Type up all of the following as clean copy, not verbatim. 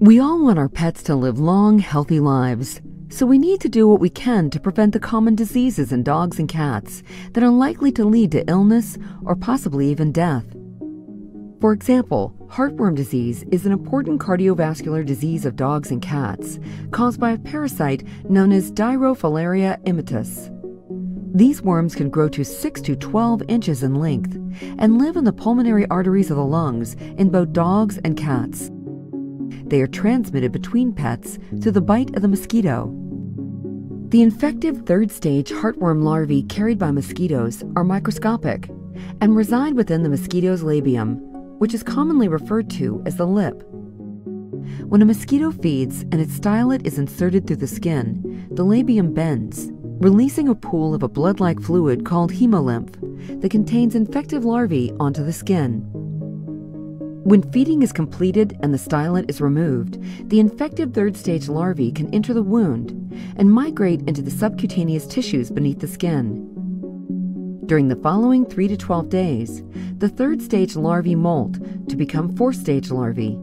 We all want our pets to live long, healthy lives, so we need to do what we can to prevent the common diseases in dogs and cats that are likely to lead to illness or possibly even death. For example, heartworm disease is an important cardiovascular disease of dogs and cats caused by a parasite known as Dirofilaria immitis. These worms can grow to 6 to 12 inches in length and live in the pulmonary arteries of the lungs in both dogs and cats. They are transmitted between pets through the bite of the mosquito. The infective third-stage heartworm larvae carried by mosquitoes are microscopic and reside within the mosquito's labium, which is commonly referred to as the lip. When a mosquito feeds and its stylet is inserted through the skin, the labium bends, releasing a pool of a blood-like fluid called hemolymph that contains infective larvae onto the skin. When feeding is completed and the stylet is removed, the infective third-stage larvae can enter the wound and migrate into the subcutaneous tissues beneath the skin. During the following 3 to 12 days, the third-stage larvae molt to become fourth-stage larvae.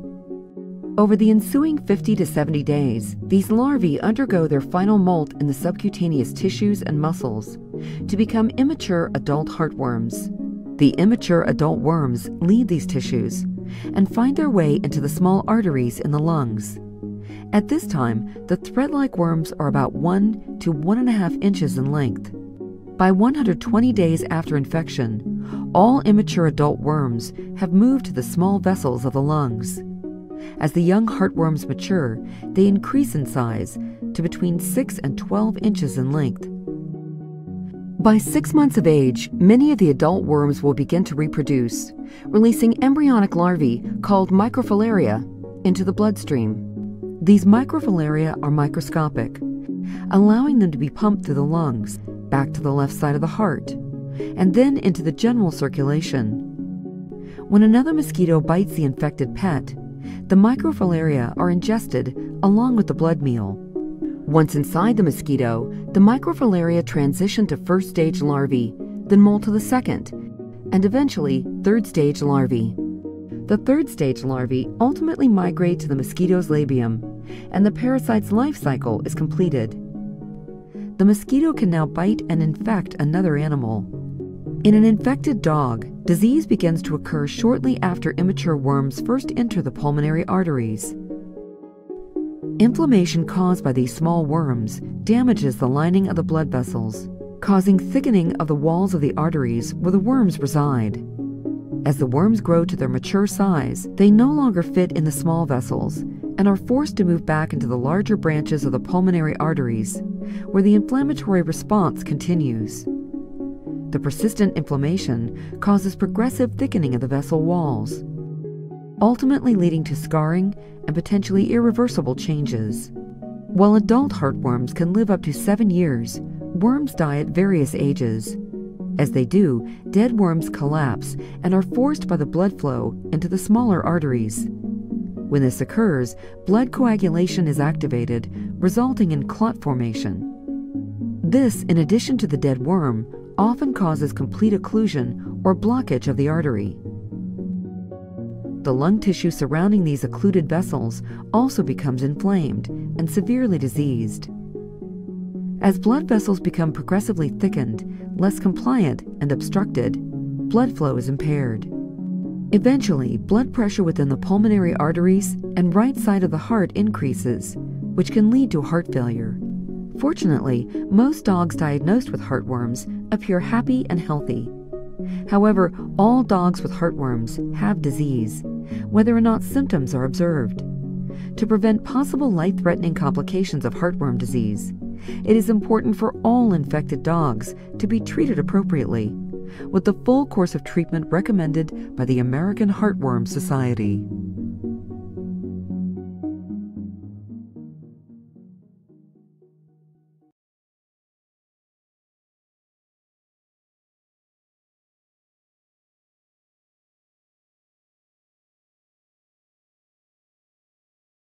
Over the ensuing 50 to 70 days, these larvae undergo their final molt in the subcutaneous tissues and muscles to become immature adult heartworms. The immature adult worms leave these tissues and find their way into the small arteries in the lungs. At this time, the thread-like worms are about 1 to 1.5 inches in length. By 120 days after infection, all immature adult worms have moved to the small vessels of the lungs. As the young heartworms mature, they increase in size to between 6 and 12 inches in length. By 6 months of age, many of the adult worms will begin to reproduce, releasing embryonic larvae called microfilaria into the bloodstream. These microfilaria are microscopic, allowing them to be pumped through the lungs, back to the left side of the heart, and then into the general circulation. When another mosquito bites the infected pet, the microfilaria are ingested along with the blood meal. Once inside the mosquito, the microfilaria transition to first-stage larvae, then molt to the second, and eventually third-stage larvae. The third-stage larvae ultimately migrate to the mosquito's labium, and the parasite's life cycle is completed. The mosquito can now bite and infect another animal. In an infected dog, disease begins to occur shortly after immature worms first enter the pulmonary arteries. Inflammation caused by these small worms damages the lining of the blood vessels, causing thickening of the walls of the arteries where the worms reside. As the worms grow to their mature size, they no longer fit in the small vessels and are forced to move back into the larger branches of the pulmonary arteries, where the inflammatory response continues. The persistent inflammation causes progressive thickening of the vessel walls, ultimately leading to scarring and potentially irreversible changes. While adult heartworms can live up to 7 years, worms die at various ages. As they do, dead worms collapse and are forced by the blood flow into the smaller arteries. When this occurs, blood coagulation is activated, resulting in clot formation. This, in addition to the dead worm, often causes complete occlusion or blockage of the artery. The lung tissue surrounding these occluded vessels also becomes inflamed and severely diseased. As blood vessels become progressively thickened, less compliant, and obstructed, blood flow is impaired. Eventually, blood pressure within the pulmonary arteries and right side of the heart increases, which can lead to heart failure. Fortunately, most dogs diagnosed with heartworms appear happy and healthy. However, all dogs with heartworms have disease, whether or not symptoms are observed. To prevent possible life-threatening complications of heartworm disease, it is important for all infected dogs to be treated appropriately, with the full course of treatment recommended by the American Heartworm Society.